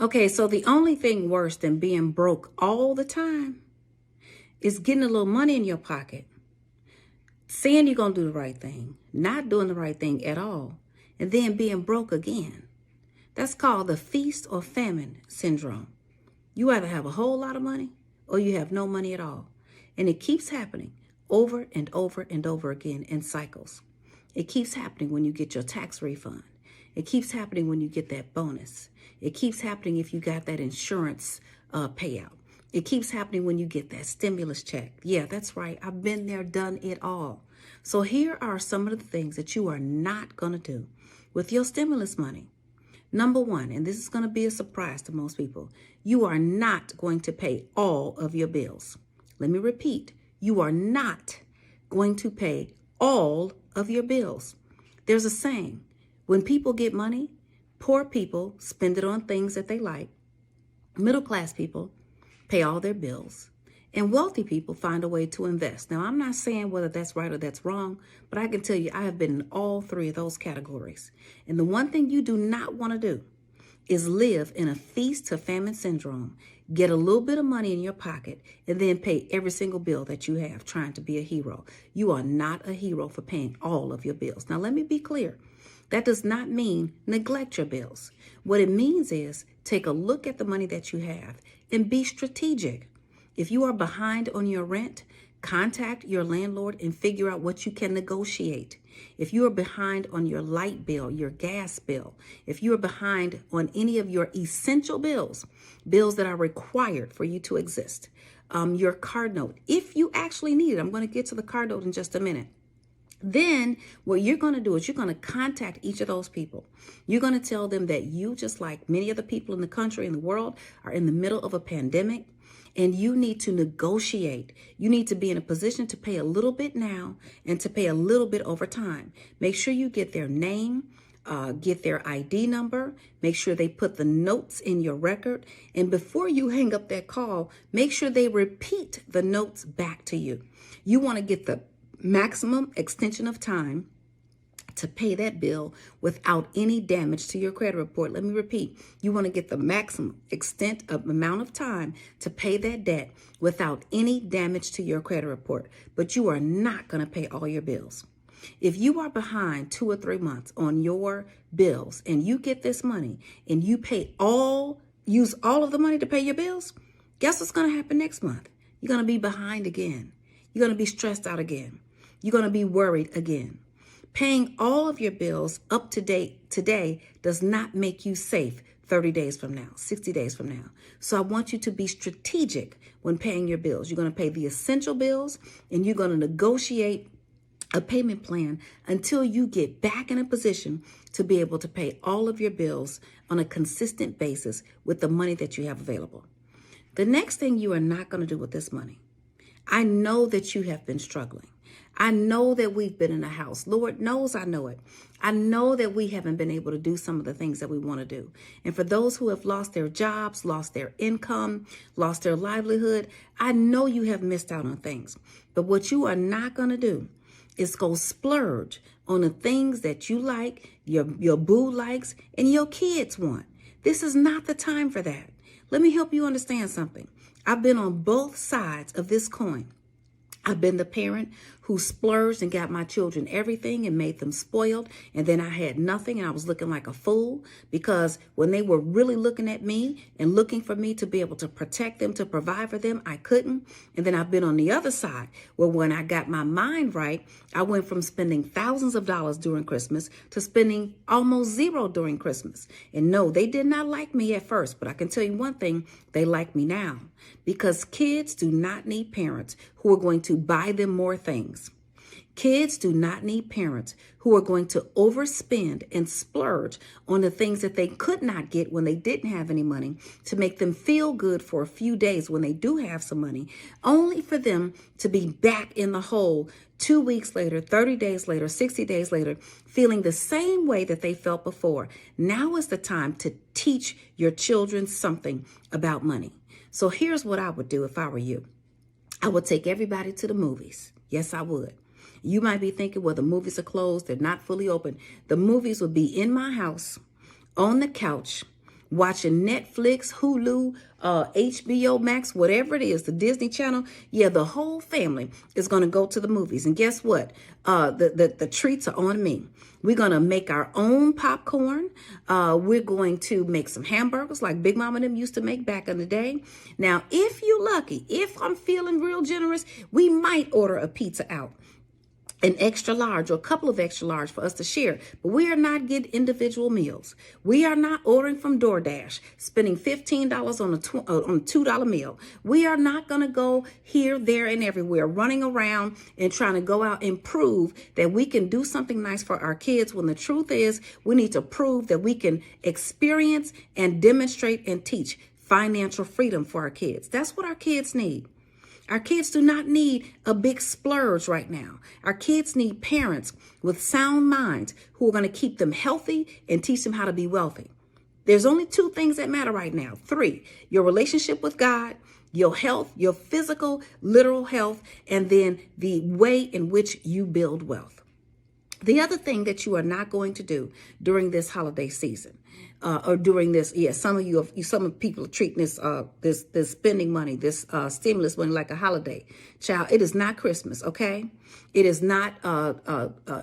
Okay, so the only thing worse than being broke all the time is getting a little money in your pocket, saying you're going to do the right thing, not doing the right thing at all, and then being broke again. That's called the feast or famine syndrome. You either have a whole lot of money or you have no money at all. And it keeps happening over and over and over again in cycles. It keeps happening when you get your tax refund. It keeps happening when you get that bonus. It keeps happening if you got that insurance payout. It keeps happening when you get that stimulus check. Yeah, that's right. I've been there, done it all. So here are some of the things that you are not going to do with your stimulus money. Number one, and this is going to be a surprise to most people, you are not going to pay all of your bills. Let me repeat, you are not going to pay all of your bills. There's a saying, when people get money, poor people spend it on things that they like, middle class people pay all their bills, and wealthy people find a way to invest. Now, I'm not saying whether that's right or that's wrong, but I can tell you I have been in all three of those categories. And the one thing you do not want to do is live in a feast to famine syndrome, get a little bit of money in your pocket, and then pay every single bill that you have trying to be a hero. You are not a hero for paying all of your bills. Now, let me be clear. That does not mean neglect your bills. What it means is take a look at the money that you have and be strategic. If you are behind on your rent, contact your landlord and figure out what you can negotiate. If you are behind on your light bill, your gas bill, if you are behind on any of your essential bills, bills that are required for you to exist, your card note, if you actually need it, I'm going to get to the card note in just a minute. Then what you're going to do is you're going to contact each of those people. You're going to tell them that you, just like many other people in the country and the world, are in the middle of a pandemic. And you need to negotiate. You need to be in a position to pay a little bit now and to pay a little bit over time. Make sure you get their name, get their ID number, make sure they put the notes in your record. And before you hang up that call, make sure they repeat the notes back to you. You want to get the maximum extension of time to pay that bill without any damage to your credit report. Let me repeat, you want to get the maximum extent of amount of time to pay that debt without any damage to your credit report. But you are not going to pay all your bills. If you are behind 2 or 3 months on your bills and you get this money and you use all of the money to pay your bills, guess what's going to happen next month? You're going to be behind again. You're going to be stressed out again. You're going to be worried again. Paying all of your bills up to date today does not make you safe 30 days from now, 60 days from now. So I want you to be strategic when paying your bills. You're going to pay the essential bills and you're going to negotiate a payment plan until you get back in a position to be able to pay all of your bills on a consistent basis with the money that you have available. The next thing you are not going to do with this money, I know that you have been struggling. I know that we've been in a house. Lord knows I know it. I know that we haven't been able to do some of the things that we want to do. And for those who have lost their jobs, lost their income, lost their livelihood, I know you have missed out on things. But what you are not going to do is go splurge on the things that you like, your boo likes, and your kids want. This is not the time for that. Let me help you understand something. I've been on both sides of this coin. I've been the parent who splurged and got my children everything and made them spoiled. And then I had nothing and I was looking like a fool because when they were really looking at me and looking for me to be able to protect them, to provide for them, I couldn't. And then I've been on the other side where when I got my mind right, I went from spending thousands of dollars during Christmas to spending almost zero during Christmas. And no, they did not like me at first, but I can tell you one thing, they like me now. Because kids do not need parents who are going to buy them more things. Kids do not need parents who are going to overspend and splurge on the things that they could not get when they didn't have any money to make them feel good for a few days when they do have some money, only for them to be back in the hole 2 weeks later, 30 days later, 60 days later, feeling the same way that they felt before. Now is the time to teach your children something about money. So here's what I would do if I were you. I would take everybody to the movies. Yes, I would. You might be thinking, well, the movies are closed. They're not fully open. The movies would be in my house, on the couch, watching Netflix, Hulu, HBO Max, whatever it is, the Disney Channel. Yeah, the whole family is going to go to the movies. And guess what? The treats are on me. We're going to make our own popcorn. We're going to make some hamburgers like Big Mama and them used to make back in the day. Now, if you're lucky, if I'm feeling real generous, we might order a pizza out, an extra large or a couple of extra large for us to share. But we are not getting individual meals. We are not ordering from DoorDash, spending $15 on a $2 meal. We are not going to go here, there, and everywhere, running around and trying to go out and prove that we can do something nice for our kids, when the truth is we need to prove that we can experience and demonstrate and teach financial freedom for our kids. That's what our kids need. Our kids do not need a big splurge right now. Our kids need parents with sound minds who are going to keep them healthy and teach them how to be wealthy. There's only 2 things that matter right now. 3, your relationship with God, your health, your physical, literal health, and then the way in which you build wealth. The other thing that you are not going to do during this holiday season, or during this, some people are treating this spending money, this stimulus money like a holiday. Child, it is not Christmas, okay? It is not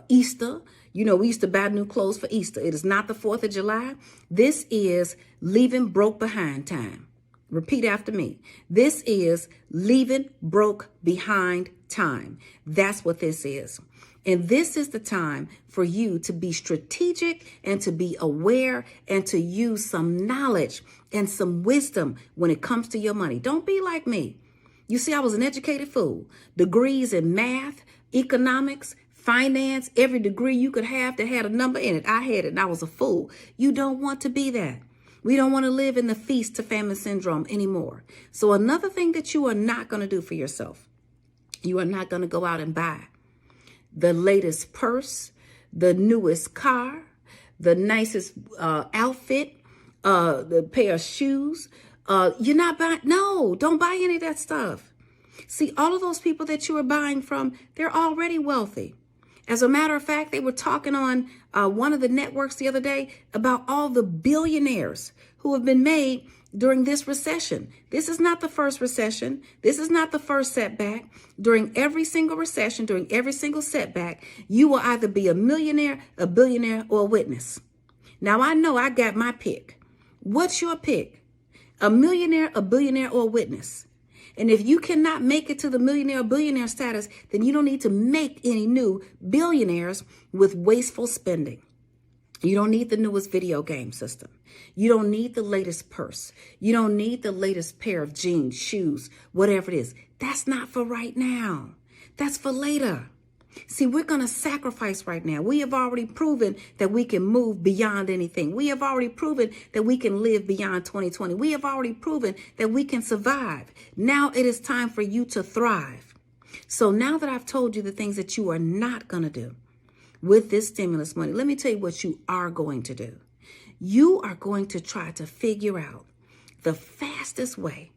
Easter. You know, we used to buy new clothes for Easter. It is not the 4th of July. This is leaving broke behind time. Repeat after me. This is leaving broke behind time. That's what this is. And this is the time for you to be strategic and to be aware and to use some knowledge and some wisdom when it comes to your money. Don't be like me. You see, I was an educated fool. Degrees in math, economics, finance, every degree you could have that had a number in it. I had it and I was a fool. You don't want to be that. We don't want to live in the feast to famine syndrome anymore. So another thing that you are not going to do for yourself, you are not going to go out and buy the latest purse, the newest car, the nicest outfit, the pair of shoes. You're not buying. No, don't buy any of that stuff. See, all of those people that you are buying from, they're already wealthy. As a matter of fact, they were talking on one of the networks the other day about all the billionaires who have been made during this recession. This is not the first recession. This is not the first setback. During every single recession, during every single setback, you will either be a millionaire, a billionaire, or a witness. Now, I know I got my pick. What's your pick? A millionaire, a billionaire, or a witness? And if you cannot make it to the millionaire or billionaire status, then you don't need to make any new billionaires with wasteful spending. You don't need the newest video game system. You don't need the latest purse. You don't need the latest pair of jeans, shoes, whatever it is. That's not for right now. That's for later. See, we're going to sacrifice right now. We have already proven that we can move beyond anything. We have already proven that we can live beyond 2020. We have already proven that we can survive. Now it is time for you to thrive. So now that I've told you the things that you are not going to do with this stimulus money, let me tell you what you are going to do. You are going to try to figure out the fastest way,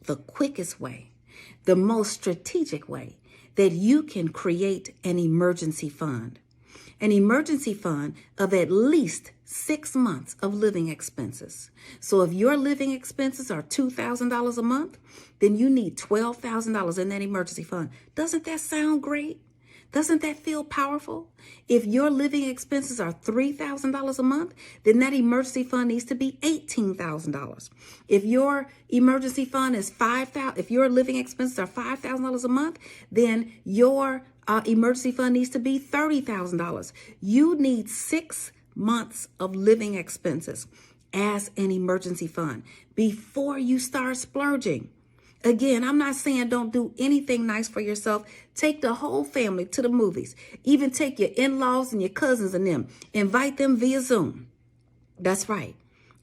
the quickest way, the most strategic way that you can create an emergency fund. An emergency fund of at least 6 months of living expenses. So if your living expenses are $2,000 a month, then you need $12,000 in that emergency fund. Doesn't that sound great? Doesn't that feel powerful? If your living expenses are $3,000 a month, then that emergency fund needs to be $18,000. If your emergency fund is $5,000, if your living expenses are $5,000 a month, then your emergency fund needs to be $30,000. You need 6 months of living expenses as an emergency fund before you start splurging. Again, I'm not saying don't do anything nice for yourself. Take the whole family to the movies. Even take your in-laws and your cousins and them. Invite them via Zoom. That's right.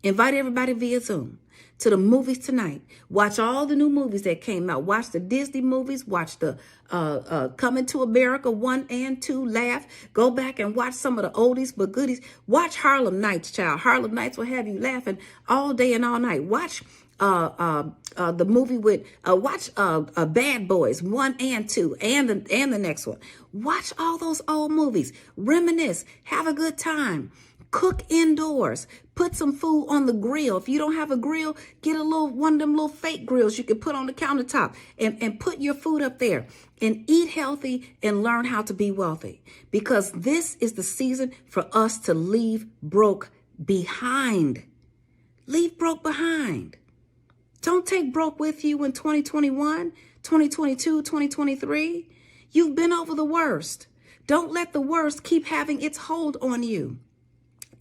Invite everybody via Zoom to the movies tonight. Watch all the new movies that came out. Watch the Disney movies. Watch the Coming to America 1 and 2. Laugh. Go back and watch some of the oldies but goodies. Watch Harlem Nights, child. Harlem Nights will have you laughing all day and all night. Watch the movie with watch Bad Boys 1 and 2 and the next one. Watch all those old movies. Reminisce. Have a good time. Cook indoors. Put some food on the grill. If you don't have a grill, get one of them little fake grills you can put on the countertop and put your food up there and eat healthy and learn how to be wealthy, because this is the season for us to leave broke behind. Leave broke behind. Don't take broke with you in 2021, 2022, 2023. You've been over the worst. Don't let the worst keep having its hold on you.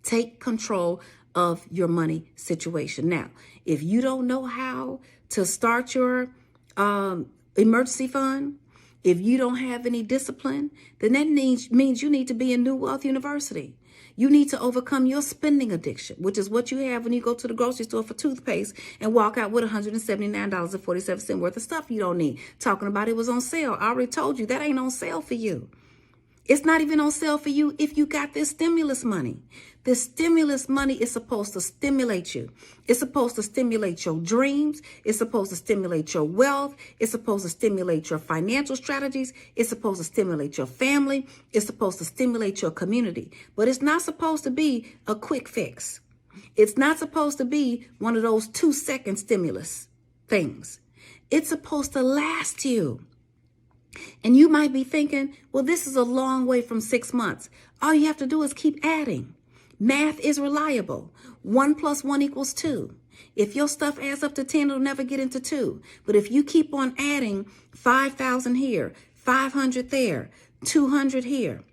Take control of your money situation. Now, if you don't know how to start your emergency fund, if you don't have any discipline, then that means you need to be in New Wealth University. You need to overcome your spending addiction, which is what you have when you go to the grocery store for toothpaste and walk out with $179.47 worth of stuff you don't need. Talking about it was on sale. I already told you that ain't on sale for you. It's not even on sale for you if you got this stimulus money. This stimulus money is supposed to stimulate you. It's supposed to stimulate your dreams. It's supposed to stimulate your wealth. It's supposed to stimulate your financial strategies. It's supposed to stimulate your family. It's supposed to stimulate your community. But it's not supposed to be a quick fix. It's not supposed to be one of those 2-second stimulus things. It's supposed to last you. And you might be thinking, well, this is a long way from 6 months. All you have to do is keep adding. Math is reliable. 1 + 1 = 2. If your stuff adds up to 10, it'll never get into 2. But if you keep on adding 5,000 here, 500 there, 200 here,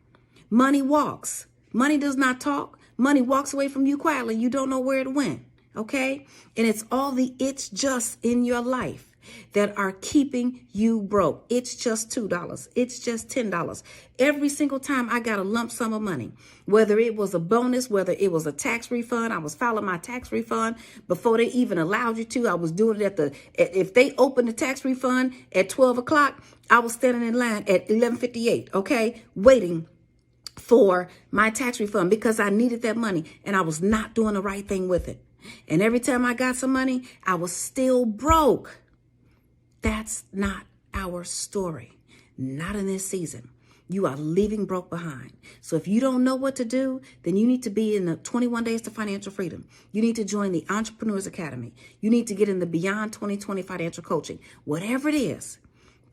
money walks. Money does not talk. Money walks away from you quietly. You don't know where it went. Okay? And it's all the it's just in your life that are keeping you broke. It's just $2. It's just $10. Every single time I got a lump sum of money, whether it was a bonus, whether it was a tax refund, I was filing my tax refund before they even allowed you to. I was doing it if they opened the tax refund at 12 o'clock, I was standing in line at 11:58, okay, waiting for my tax refund because I needed that money and I was not doing the right thing with it. And every time I got some money, I was still broke. That's not our story. Not in this season. You are leaving broke behind. So if you don't know what to do, then you need to be in the 21 Days to Financial Freedom. You need to join the Entrepreneurs Academy. You need to get in the Beyond 2020 Financial Coaching. Whatever it is.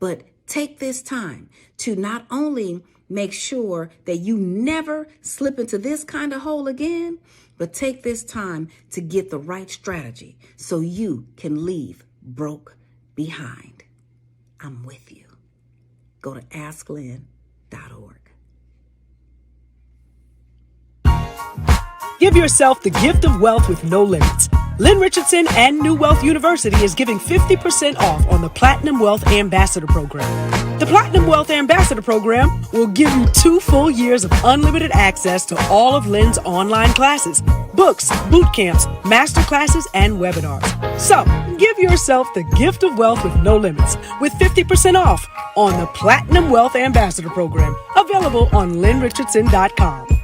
But take this time to not only make sure that you never slip into this kind of hole again, but take this time to get the right strategy so you can leave broke behind. I'm with you. Go to asklynn.org. Give yourself the gift of wealth with no limits. Lynn Richardson and New Wealth University is giving 50% off on the Platinum Wealth Ambassador Program. The Platinum Wealth Ambassador Program will give you 2 full years of unlimited access to all of Lynn's online classes, books, boot camps, master classes, and webinars. So, give yourself the gift of wealth with no limits with 50% off on the Platinum Wealth Ambassador Program, available on lynnrichardson.com.